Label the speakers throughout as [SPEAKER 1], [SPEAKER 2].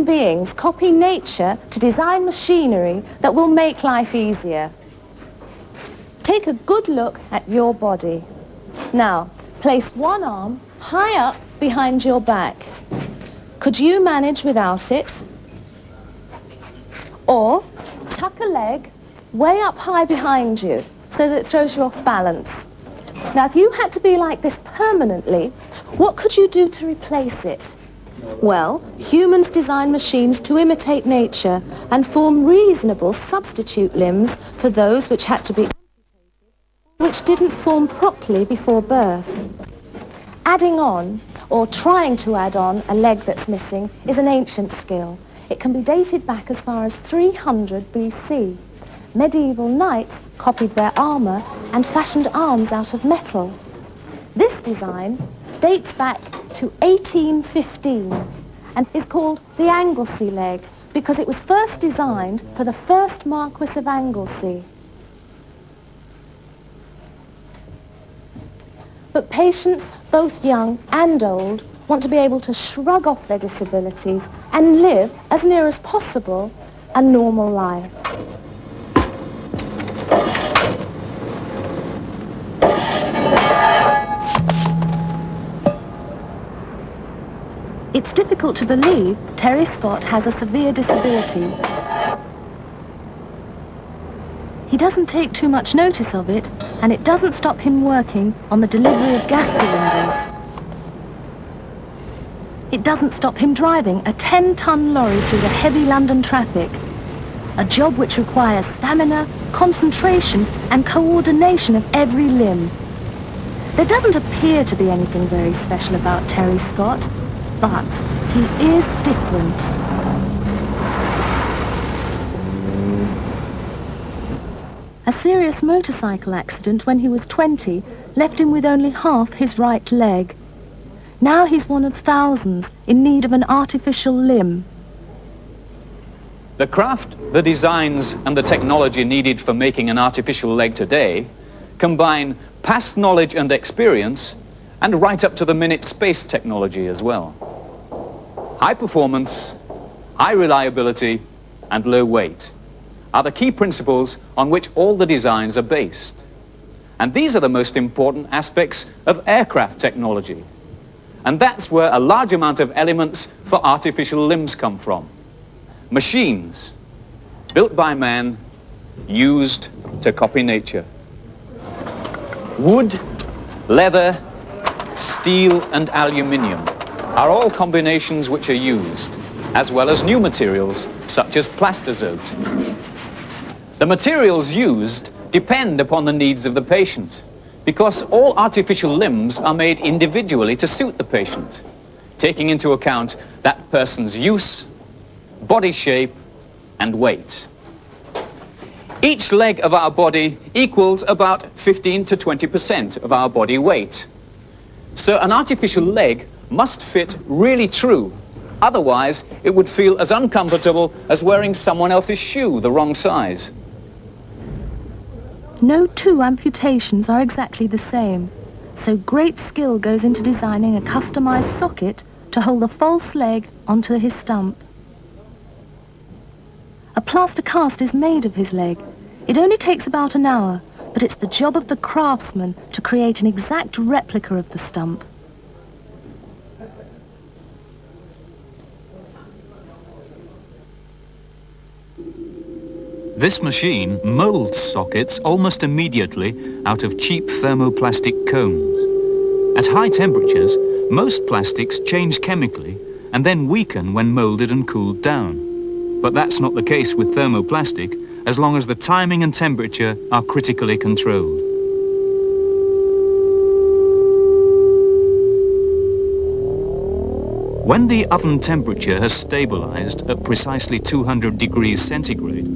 [SPEAKER 1] human beings copy nature to design machinery that will make life easier. Take a good look at your body. Now, place one arm high up behind your back. Could you manage without it? Or tuck a leg way up high behind you so that it throws you off balance. Now, if you had to be like this permanently, what could you do to replace it? Well, humans design machines to imitate nature and form reasonable substitute limbs for those which had to be amputated, which didn't form properly before birth. Adding on, or trying to add on, a leg that's missing is an ancient skill. It can be dated back as far as 300 BC. Medieval knights copied their armour and fashioned arms out of metal. This design dates back to 1815 and is called the Anglesey leg because it was first designed for the first Marquis of Anglesey. But patients, both young and old, want to be able to shrug off their disabilities and live, as near as possible, a normal life. It's difficult to believe Terry Scott has a severe disability. He doesn't take too much notice of it, and it doesn't stop him working on the delivery of gas cylinders. It doesn't stop him driving a 10-ton lorry through the heavy London traffic, a job which requires stamina, concentration, and coordination of every limb. There doesn't appear to be anything very special about Terry Scott, but he is different. A serious motorcycle accident when he was 20 left him with only half his right leg. Now he's one of thousands in need of an artificial limb.
[SPEAKER 2] The craft, the designs, and the technology needed for making an artificial leg today combine past knowledge and experience and right up to the minute space technology as well. High performance, high reliability, and low weight are the key principles on which all the designs are based. And these are the most important aspects of aircraft technology. And that's where a large amount of elements for artificial limbs come from. Machines, built by man, used to copy nature. Wood, leather, steel, and aluminium are all combinations which are used, as well as new materials, such as plastazote. The materials used depend upon the needs of the patient, because all artificial limbs are made individually to suit the patient, taking into account that person's use, body shape, and weight. Each leg of our body equals about 15 to 20% of our body weight. So an artificial leg must fit really true. Otherwise, it would feel as uncomfortable as wearing someone else's shoe the wrong size.
[SPEAKER 1] No two amputations are exactly the same, so great skill goes into designing a customized socket to hold the false leg onto his stump. A plaster cast is made of his leg. It only takes about an hour, but it's the job of the craftsman to create an exact replica of the stump.
[SPEAKER 2] This machine molds sockets almost immediately out of cheap thermoplastic cones. At high temperatures, most plastics change chemically and then weaken when molded and cooled down. But that's not the case with thermoplastic, as long as the timing and temperature are critically controlled. When the oven temperature has stabilized at precisely 200 degrees centigrade,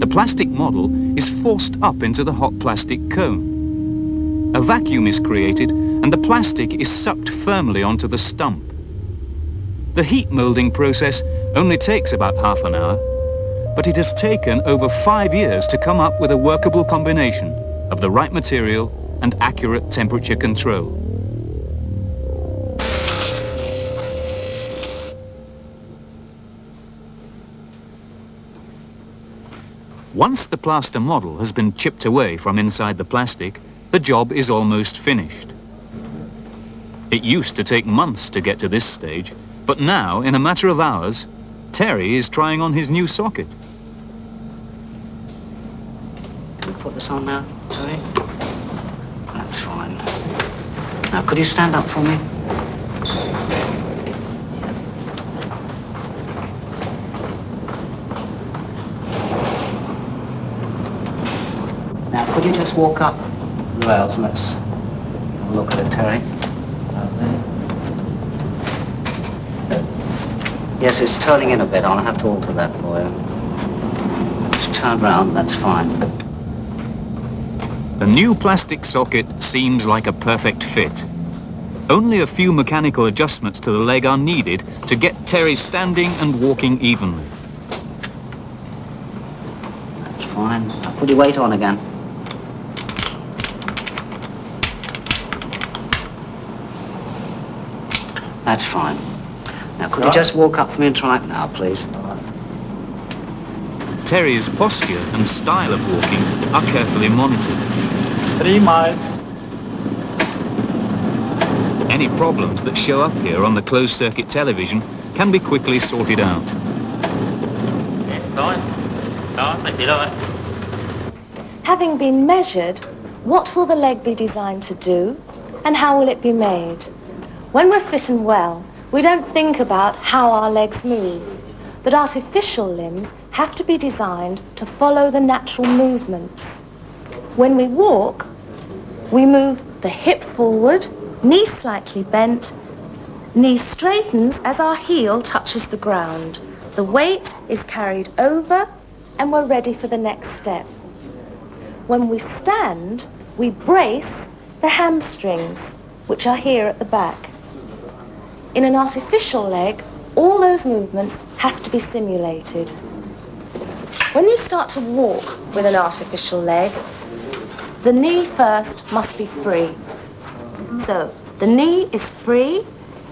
[SPEAKER 2] the plastic model is forced up into the hot plastic cone. A vacuum is created and the plastic is sucked firmly onto the stump. The heat molding process only takes about half an hour, but it has taken over 5 years to come up with a workable combination of the right material and accurate temperature control. Once the plaster model has been chipped away from inside the plastic, the job is almost finished. It used to take months to get to this stage, but now, in a matter of hours, Terry is trying on his new socket.
[SPEAKER 3] Can we put this on now, Terry? That's fine. Now, could you stand up for me? Now, could you just walk up the rails and let's have a look at it, Terry? Yes, it's turning in a bit. I'll have to alter that for you. Just turn round, that's fine.
[SPEAKER 2] The new plastic socket seems like a perfect fit. Only a few mechanical adjustments to the leg are needed to get Terry standing and walking evenly.
[SPEAKER 3] That's fine. Now put your weight on again. That's fine. Now, could you just walk up for me and try it now, please?
[SPEAKER 2] Terry's posture and style of walking are carefully monitored.
[SPEAKER 4] 3 miles.
[SPEAKER 2] Any problems that show up here on the closed-circuit television can be quickly sorted out.
[SPEAKER 1] Having been measured, what will the leg be designed to do, and how will it be made? When we're fit and well, we don't think about how our legs move, but artificial limbs have to be designed to follow the natural movements. When we walk, we move the hip forward, knee slightly bent, knee straightens as our heel touches the ground. The weight is carried over and we're ready for the next step. When we stand, we brace the hamstrings, which are here at the back. In an artificial leg, all those movements have to be simulated. When you start to walk with an artificial leg, the knee first must be free. So the knee is free.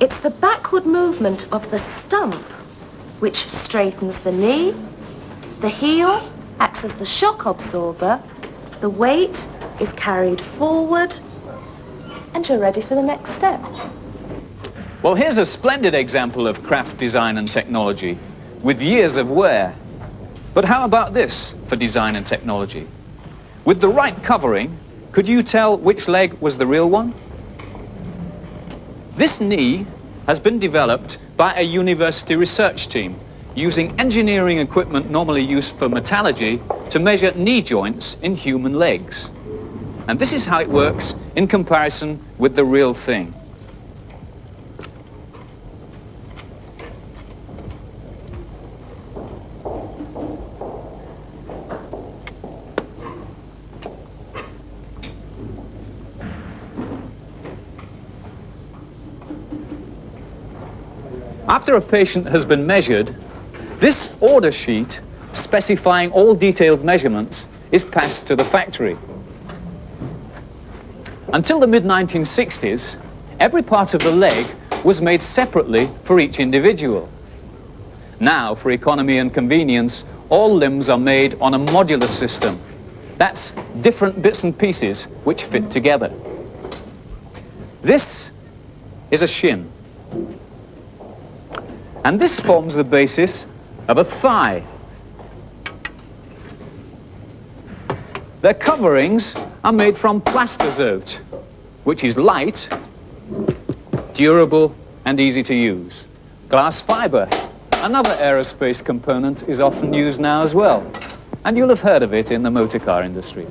[SPEAKER 1] It's the backward movement of the stump which straightens the knee. The heel acts as the shock absorber. The weight is carried forward, and you're ready for the next step.
[SPEAKER 2] Well, here's a splendid example of craft design and technology, with years of wear. But how about this for design and technology? With the right covering, could you tell which leg was the real one? This knee has been developed by a university research team using engineering equipment normally used for metallurgy to measure knee joints in human legs. And this is how it works in comparison with the real thing. After a patient has been measured, this order sheet specifying all detailed measurements is passed to the factory. Until the mid-1960s, every part of the leg was made separately for each individual. Now, for economy and convenience, all limbs are made on a modular system. That's different bits and pieces which fit together. This is a shin. And this forms the basis of a thigh. Their coverings are made from plastazote, which is light, durable, and easy to use. Glass fiber, another aerospace component, is often used now as well, and you'll have heard of it in the motor car industry.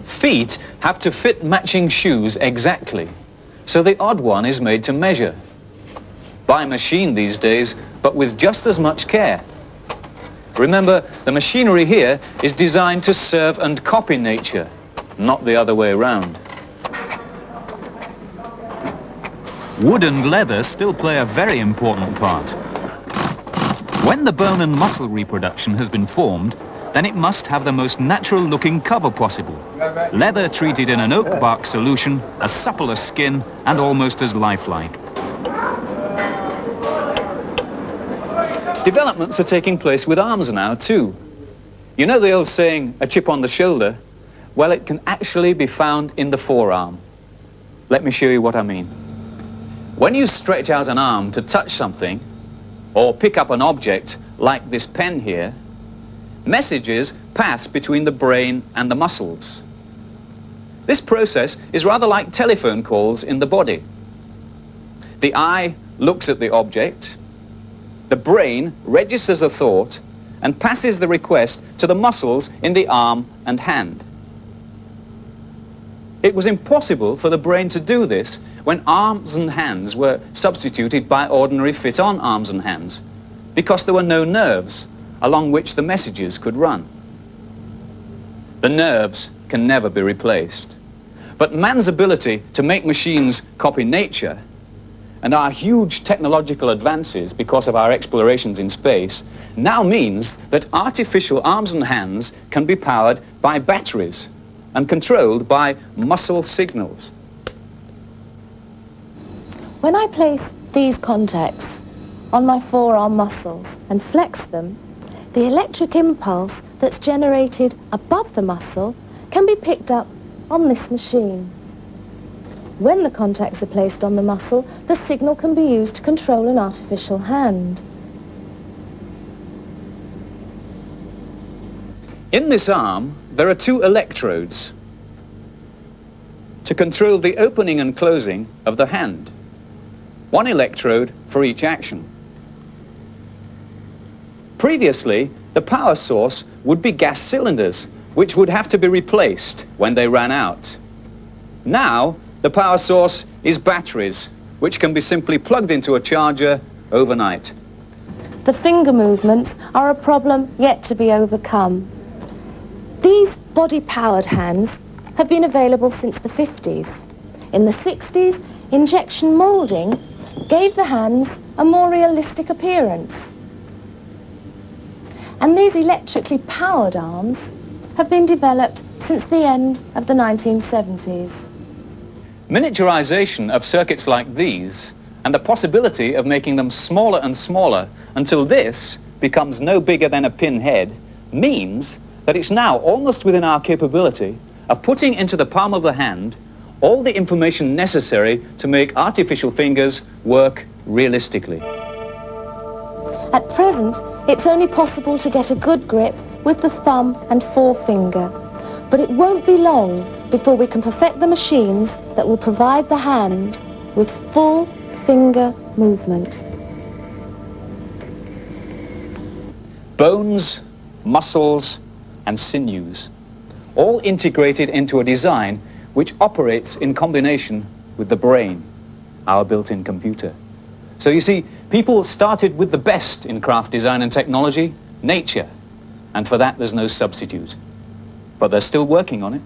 [SPEAKER 2] Feet have to fit matching shoes exactly, so the odd one is made to measure. By machine these days, but with just as much care. Remember, the machinery here is designed to serve and copy nature, not the other way around. Wood and leather still play a very important part. When the bone and muscle reproduction has been formed, then it must have the most natural-looking cover possible. Leather treated in an oak bark solution, as supple as skin, and almost as lifelike. Developments are taking place with arms now, too. You know the old saying, a chip on the shoulder? Well, it can actually be found in the forearm. Let me show you what I mean. When you stretch out an arm to touch something, or pick up an object like this pen here, messages pass between the brain and the muscles. This process is rather like telephone calls in the body. The eye looks at the object, the brain registers a thought, and passes the request to the muscles in the arm and hand. It was impossible for the brain to do this when arms and hands were substituted by ordinary fit-on arms and hands, because there were no nerves along which the messages could run. The nerves can never be replaced. But man's ability to make machines copy nature and our huge technological advances because of our explorations in space now means that artificial arms and hands can be powered by batteries and controlled by muscle signals.
[SPEAKER 1] When I place these contacts on my forearm muscles and flex them, the electric impulse that's generated above the muscle can be picked up on this machine. When the contacts are placed on the muscle, the signal can be used to control an artificial hand.
[SPEAKER 2] In this arm, there are two electrodes to control the opening and closing of the hand. One electrode for each action. Previously, the power source would be gas cylinders, which would have to be replaced when they ran out. Now, the power source is batteries, which can be simply plugged into a charger overnight.
[SPEAKER 1] The finger movements are a problem yet to be overcome. These body-powered hands have been available since the 50s. In the 60s, injection moulding gave the hands a more realistic appearance. And these electrically powered arms have been developed since the end of the 1970s.
[SPEAKER 2] Miniaturization of circuits like these and the possibility of making them smaller and smaller until this becomes no bigger than a pinhead means that it's now almost within our capability of putting into the palm of the hand all the information necessary to make artificial fingers work realistically.
[SPEAKER 1] At present, it's only possible to get a good grip with the thumb and forefinger, but it won't be long before we can perfect the machines that will provide the hand with full finger movement.
[SPEAKER 2] Bones, muscles, and sinews, all integrated into a design which operates in combination with the brain, our built-in computer. So you see, people started with the best in craft design and technology, nature, and for that there's no substitute. But they're still working on it.